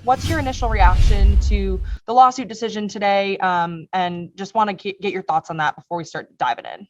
what's your initial reaction to the lawsuit decision today? And just want to get your thoughts on that before we start diving in.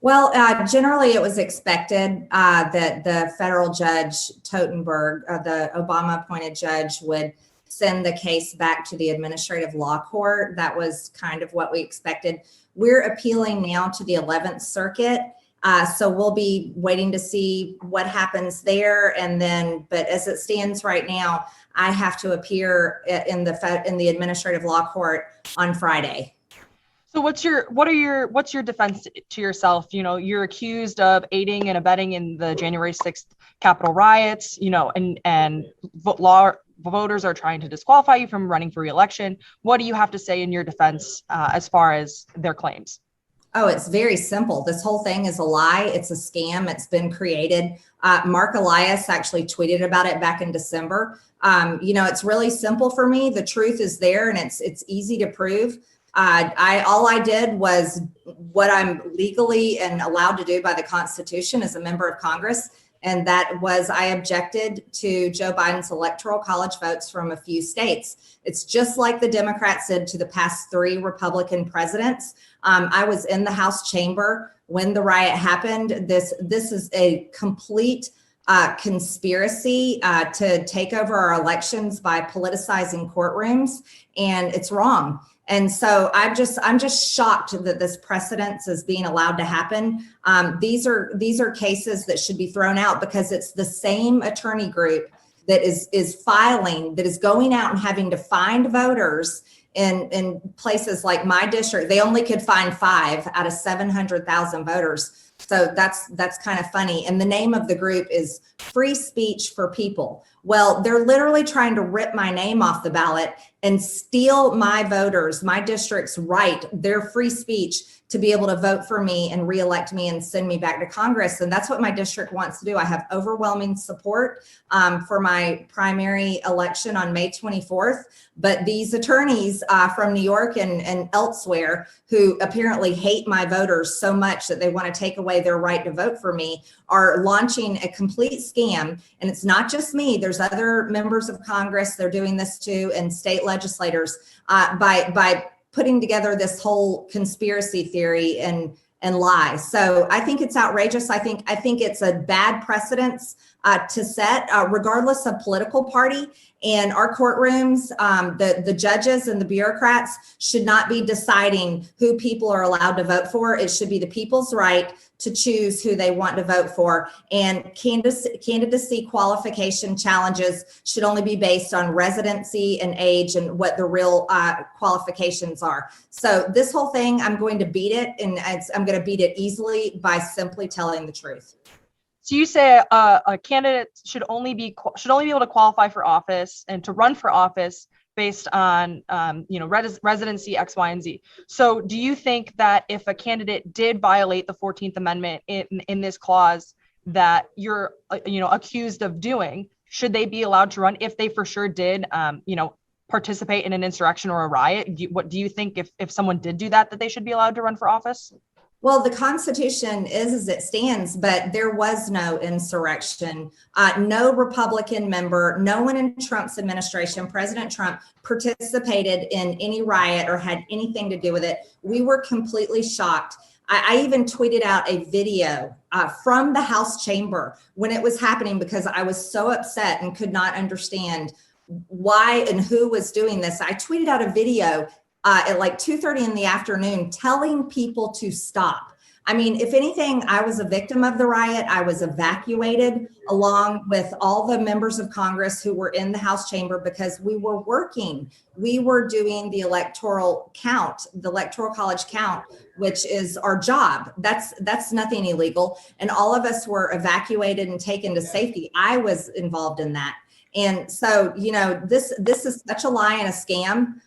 Well, generally it was expected that the federal judge Totenberg, the Obama-appointed judge, would send the case back to the administrative law court. That was kind of what we expected. We're appealing now to the 11th Circuit. So we'll be waiting to see what happens there. And then, but as it stands right now, I have to appear in the administrative law court on Friday. So what's your defense to yourself? You know, you're accused of aiding and abetting in the January 6th Capitol riots, you know, and voters are trying to disqualify you from running for re-election. What do you have to say in your defense as far as their claims? Oh, it's very simple. This whole thing is a lie. It's a scam. It's been created. Mark Elias actually tweeted about it back in December. You know, it's really simple for me. The truth is there, and it's easy to prove. All I did was what I'm legally and allowed to do by the Constitution as a member of Congress. And that was, I objected to Joe Biden's electoral college votes from a few states. It's just like the Democrats did to the past 3 Republican presidents. I was in the House chamber when the riot happened. This is a complete conspiracy to take over our elections by politicizing courtrooms, and it's wrong. And so I'm just shocked that this precedence is being allowed to happen. These are cases that should be thrown out because it's the same attorney group that is filing, that is going out and having to find voters in places like my district. They only could find 5 out of 700,000 voters. So that's kind of funny. And the name of the group is Free Speech for People. Well, they're literally trying to rip my name off the ballot and steal my voters, my district's right, their free speech to be able to vote for me and reelect me and send me back to Congress. And that's what my district wants to do. I have overwhelming support for my primary election on May 24th. But these attorneys from New York and elsewhere who apparently hate my voters so much that they want to take away their right to vote for me are launching a complete scam. And it's not just me. There's other members of Congress. They're doing this too, and state legislators by putting together this whole conspiracy theory and lie. So I think it's outrageous. I think it's a bad precedence to set, regardless of political party. And our courtrooms, the judges and the bureaucrats should not be deciding who people are allowed to vote for. It should be the people's right to choose who they want to vote for. And candidacy qualification challenges should only be based on residency and age and what the real qualifications are. So this whole thing, I'm going to beat it, and I'm going to beat it easily by simply telling the truth. So you say a candidate should only be able to qualify for office and to run for office based on residency X, Y, and Z. So do you think that if a candidate did violate the 14th Amendment in this clause that you're accused of doing, should they be allowed to run if they for sure did participate in an insurrection or a riot? Do you think if someone did do that they should be allowed to run for office? Well, the Constitution is as it stands, but there was no insurrection. No Republican member, no one in Trump's administration, President Trump, participated in any riot or had anything to do with it. We were completely shocked. I even tweeted out a video from the House chamber when it was happening because I was so upset and could not understand why and who was doing this. I tweeted out a video at like 2:30 in the afternoon telling people to stop. I mean, if anything, I was a victim of the riot. I was evacuated along with all the members of Congress who were in the House chamber because we were working. We were doing the electoral count, the electoral college count, which is our job. That's nothing illegal. And all of us were evacuated and taken to safety. I was involved in that. And so, this is such a lie and a scam.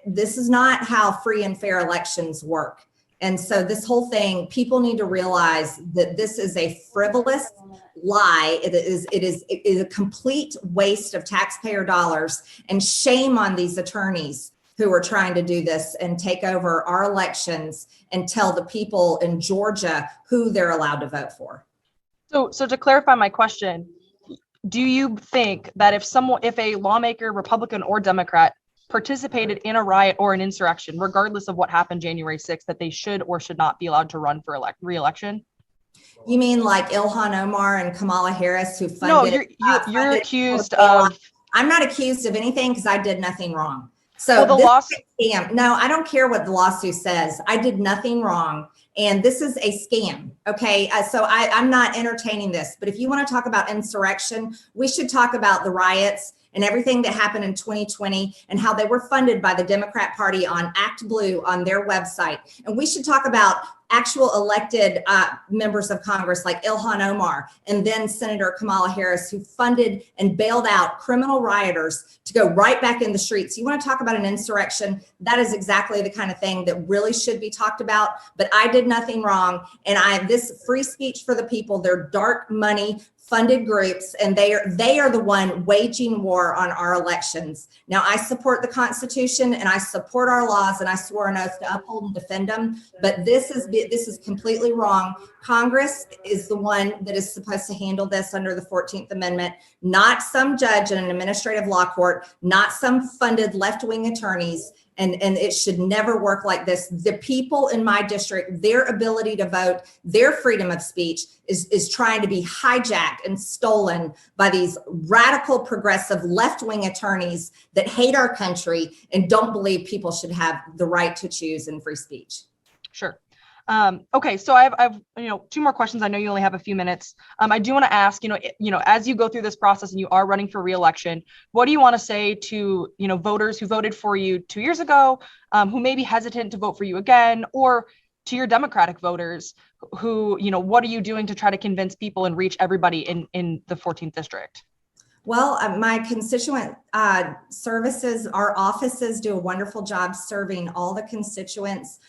This is not how free and fair elections work. And so this whole thing, people need to realize that this is a frivolous lie. It is a complete waste of taxpayer dollars, and shame on these attorneys who are trying to do this and take over our elections and tell the people in Georgia who they're allowed to vote for. So to clarify my question, do you think that if a lawmaker, Republican or Democrat, participated in a riot or an insurrection, regardless of what happened January 6th, that they should or should not be allowed to run for re-election? You mean like Ilhan Omar and Kamala Harris, who funded? No, you're accused of. I'm not accused of anything because I did nothing wrong. So well, the lawsuit. No, I don't care what the lawsuit says. I did nothing wrong, and this is a scam. Okay, so I'm not entertaining this. But if you want to talk about insurrection, we should talk about the riots and everything that happened in 2020 and how they were funded by the Democrat Party on Act Blue on their website. And we should talk about actual elected members of Congress like Ilhan Omar and then Senator Kamala Harris, who funded and bailed out criminal rioters to go right back in the streets. You want to talk about an insurrection? That is exactly the kind of thing that really should be talked about. But I did nothing wrong. And this free speech for the people, they're dark money funded groups, and they are the one waging war on our elections. Now, I support the Constitution and I support our laws, and I swore an oath to uphold and defend them. But this is completely wrong. Congress is the one that is supposed to handle this under the 14th Amendment, not some judge in an administrative law court, not some funded left-wing attorneys. And it should never work like this. The people in my district, their ability to vote, their freedom of speech is trying to be hijacked and stolen by these radical, progressive, left-wing attorneys that hate our country and don't believe people should have the right to choose in free speech. Sure. Okay, so I've two more questions. I know you only have a few minutes. I do want to ask, as you go through this process and you are running for re-election, what do you want to say to voters who voted for you 2 years ago, who may be hesitant to vote for you again, or to your Democratic voters who what are you doing to try to convince people and reach everybody in the 14th district? Well, my constituent services, our offices do a wonderful job serving all the constituents,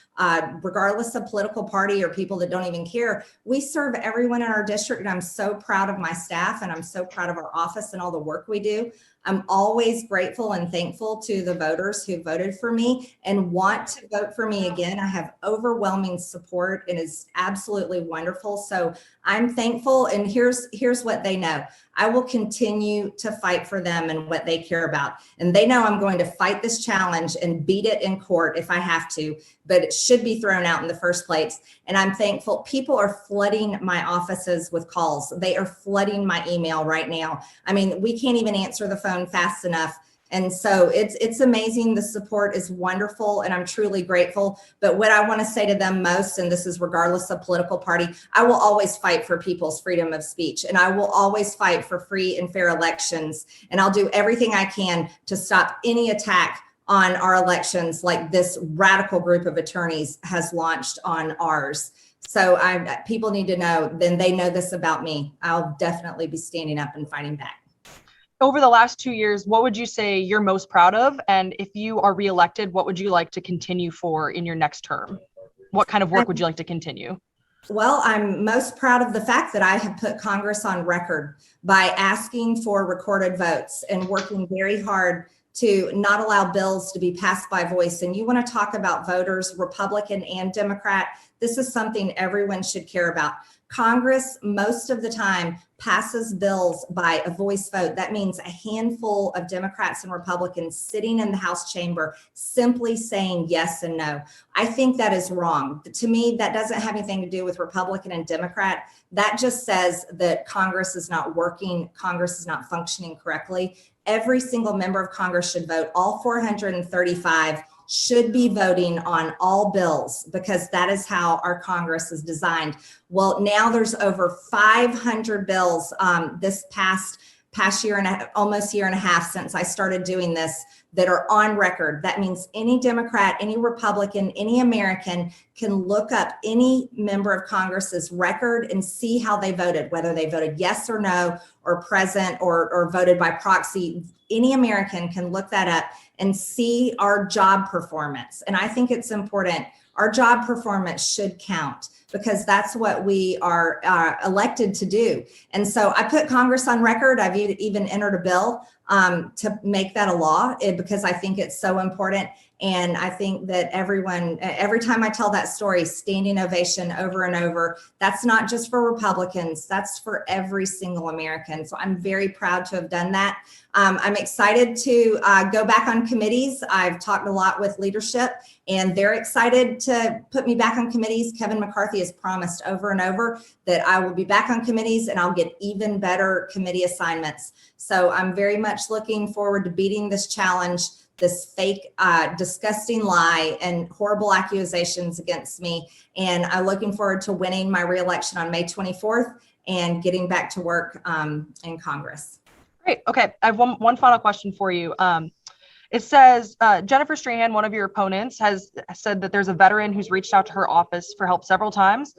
regardless of political party or people that don't even care. We serve everyone in our district, and I'm so proud of my staff, and I'm so proud of our office and all the work we do. I'm always grateful and thankful to the voters who voted for me and want to vote for me again. I have overwhelming support and it's absolutely wonderful. So I'm thankful, and here's what they know. I will continue to fight for them and what they care about. And they know I'm going to fight this challenge and beat it in court if I have to, but it should be thrown out in the first place. And I'm thankful. People are flooding my offices with calls. They are flooding my email right now. I mean, we can't even answer the phone fast enough. And so it's amazing. The support is wonderful, and I'm truly grateful. But what I want to say to them most, and this is regardless of political party, I will always fight for people's freedom of speech, and I will always fight for free and fair elections. And I'll do everything I can to stop any attack on our elections like this radical group of attorneys has launched on ours. So people need to know, then they know this about me. I'll definitely be standing up and fighting back. Over the last 2 years, what would you say you're most proud of? And if you are reelected, what would you like to continue for in your next term? What kind of work would you like to continue? Well, I'm most proud of the fact that I have put Congress on record by asking for recorded votes and working very hard to not allow bills to be passed by voice. And you want to talk about voters, Republican and Democrat, this is something everyone should care about. Congress, most of the time, passes bills by a voice vote. That means a handful of Democrats and Republicans sitting in the House chamber simply saying yes and no. I think that is wrong. To me, that doesn't have anything to do with Republican and Democrat. That just says that Congress is not working, Congress is not functioning correctly. Every single member of Congress should vote. All 435 should be voting on all bills, because that is how our Congress is designed. Well, now there's over 500 bills this past year and almost year and a half since I started doing this that are on record. That means any Democrat, any Republican, any American can look up any member of Congress's record and see how they voted, whether they voted yes or no, or present, or voted by proxy. Any American can look that up and see our job performance. And I think it's important. Our job performance should count. because that's what we are elected to do. And so I put Congress on record. I've even entered a bill to make that a law because I think it's so important. And I think that everyone, every time I tell that story, standing ovation over and over, that's not just for Republicans, that's for every single American. So I'm very proud to have done that. I'm excited to go back on committees. I've talked a lot with leadership and they're excited to put me back on committees. Kevin McCarthy has promised over and over that I will be back on committees and I'll get even better committee assignments. So I'm very much looking forward to beating this challenge, this fake, disgusting lie and horrible accusations against me. And I'm looking forward to winning my reelection on May 24th and getting back to work in Congress. Great. Okay. I have one final question for you. It says Jennifer Strahan, one of your opponents, has said that there's a veteran who's reached out to her office for help several times.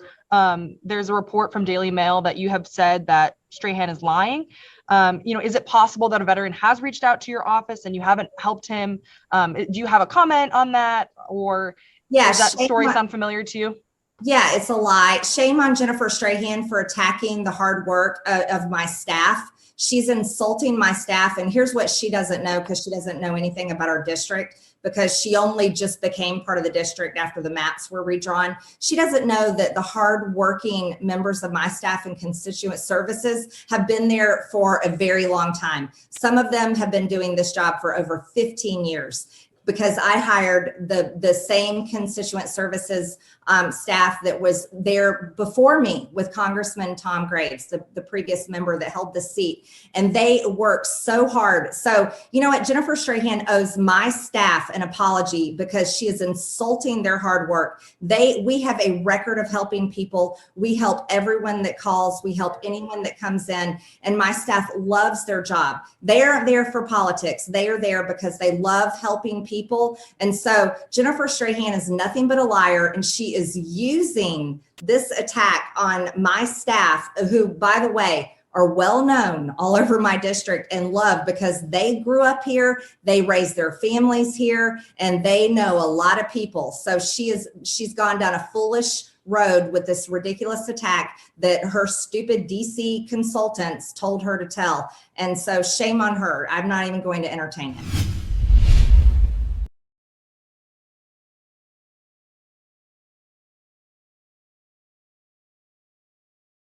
There's a report from Daily Mail that you have said that Strahan is lying. Is it possible that a veteran has reached out to your office and you haven't helped him? Do you have a comment on that, or does that story sound familiar to you? Yeah, it's a lie. Shame on Jennifer Strahan for attacking the hard work of my staff. She's insulting my staff. And here's what she doesn't know, because she doesn't know anything about our district, because she only just became part of the district after the maps were redrawn. She doesn't know that the hardworking members of my staff and constituent services have been there for a very long time. Some of them have been doing this job for over 15 years. Because I hired the same constituent services staff that was there before me with Congressman Tom Graves, the previous member that held the seat. And they worked so hard. So you know what? Jennifer Strahan owes my staff an apology because she is insulting their hard work. We have a record of helping people. We help everyone that calls. We help anyone that comes in. And my staff loves their job. They aren't there for politics. They are there because they love helping people. And so Jennifer Strahan is nothing but a liar, and she is using this attack on my staff, who, by the way, are well known all over my district and loved because they grew up here, they raised their families here, and they know a lot of people. So she's gone down a foolish road with this ridiculous attack that her stupid DC consultants told her to tell. And so shame on her. I'm not even going to entertain it.